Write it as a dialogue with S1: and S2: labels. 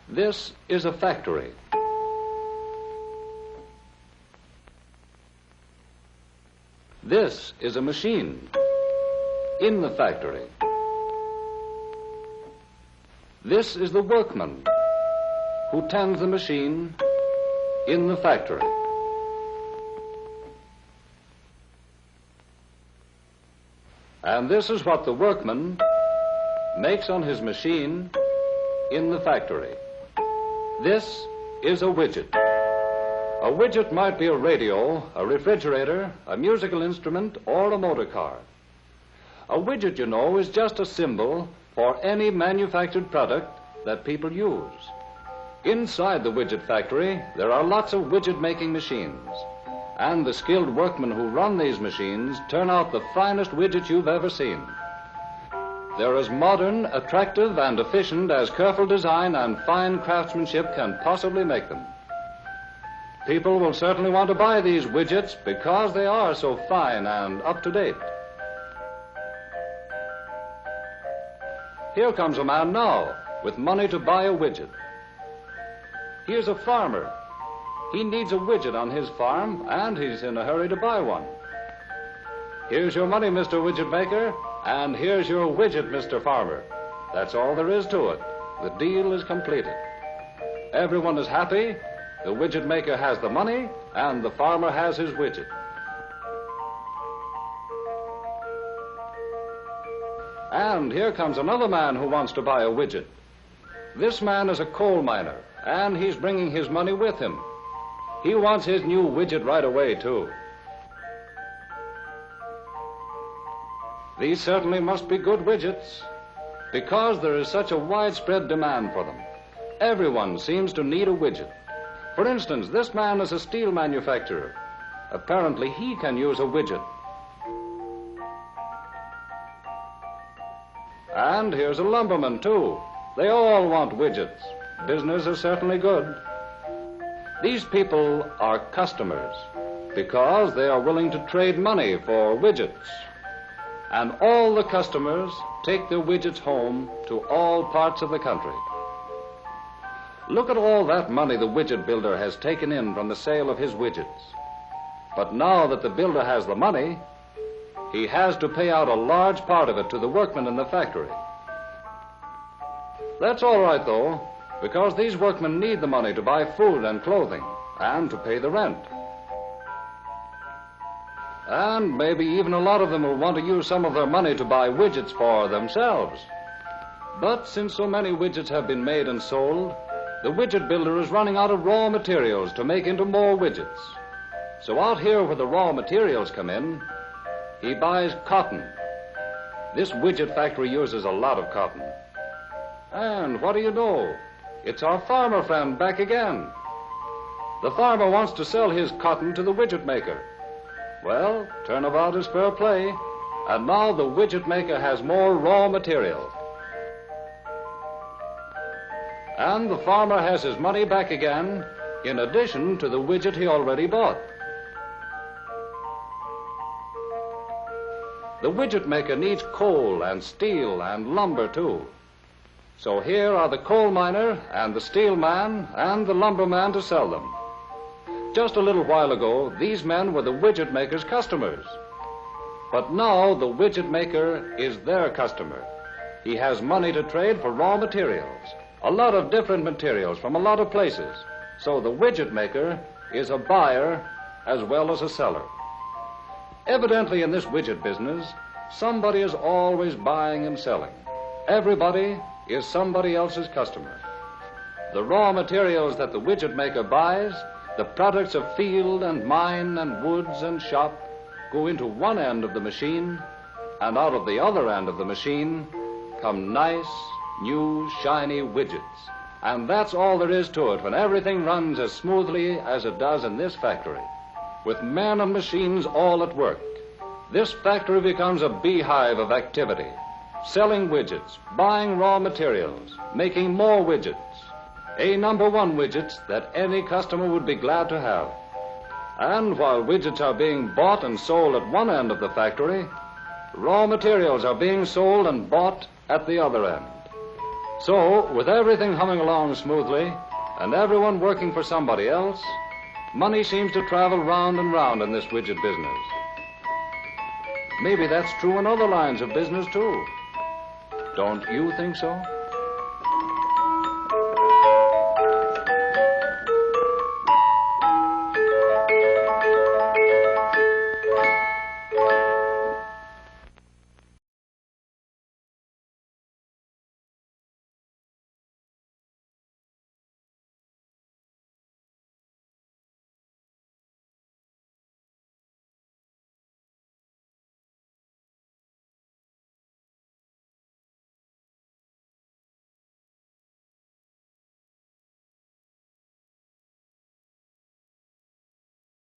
S1: This is a factory. This is a machine in the factory. This is the workman who tends the machine in the factory. And this is what the workman makes on his machine in the factory. This is a widget. A widget might be a radio, a refrigerator, a musical instrument, or a motor car. A widget, you know, is just a symbol for any manufactured product that people use. Inside the widget factory, there are lots of widget-making machines. And the skilled workmen who run these machines turn out the finest widgets you've ever seen. They're as modern, attractive, and efficient as careful design and fine craftsmanship can possibly make them. People will certainly want to buy these widgets because they are so fine and up-to-date. Here comes a man now with money to buy a widget. Here's a farmer. He needs a widget on his farm, and he's in a hurry to buy one. Here's your money, Mr. Widget Maker, and here's your widget, Mr. Farmer. That's all there is to it. The deal is completed. Everyone is happy. The widget maker has the money, and the farmer has his widget. And here comes another man who wants to buy a widget. This man is a coal miner, and he's bringing his money with him. He wants his new widget right away, too. These certainly must be good widgets, because there is such a widespread demand for them. Everyone seems to need a widget. For instance, this man is a steel manufacturer. Apparently, he can use a widget. And here's a lumberman, too. They all want widgets. Business is certainly good. These people are customers because they are willing to trade money for widgets. And all the customers take their widgets home to all parts of the country. Look at all that money the widget builder has taken in from the sale of his widgets. But now that the builder has the money, he has to pay out a large part of it to the workmen in the factory. That's all right, though, because these workmen need the money to buy food and clothing and to pay the rent. And maybe even a lot of them will want to use some of their money to buy widgets for themselves. But since so many widgets have been made and sold, the widget builder is running out of raw materials to make into more widgets. So out here where the raw materials come in, he buys cotton. This widget factory uses a lot of cotton. And what do you know? It's our farmer friend back again. The farmer wants to sell his cotton to the widget maker. Well, turnabout is fair play, and now the widget maker has more raw material. And the farmer has his money back again, in addition to the widget he already bought. The widget maker needs coal and steel and lumber, too. So here are the coal miner and the steel man and the lumber man to sell them. Just a little while ago, these men were the widget maker's customers. But now the widget maker is their customer. He has money to trade for raw materials, a lot of different materials from a lot of places. So the widget maker is a buyer as well as a seller. Evidently in this widget business, somebody is always buying and selling. Everybody is somebody else's customer. The raw materials that the widget maker buys, the products of field and mine and woods and shop, go into one end of the machine, and out of the other end of the machine come nice, new, shiny widgets. And that's all there is to it when everything runs as smoothly as it does in this factory, with men and machines all at work. This factory becomes a beehive of activity, selling widgets, buying raw materials, making more widgets, a number one widget that any customer would be glad to have. And while widgets are being bought and sold at one end of the factory, raw materials are being sold and bought at the other end. So, with everything humming along smoothly and everyone working for somebody else, money seems to travel round and round in this widget business. Maybe that's true in other lines of business, too. Don't you think so?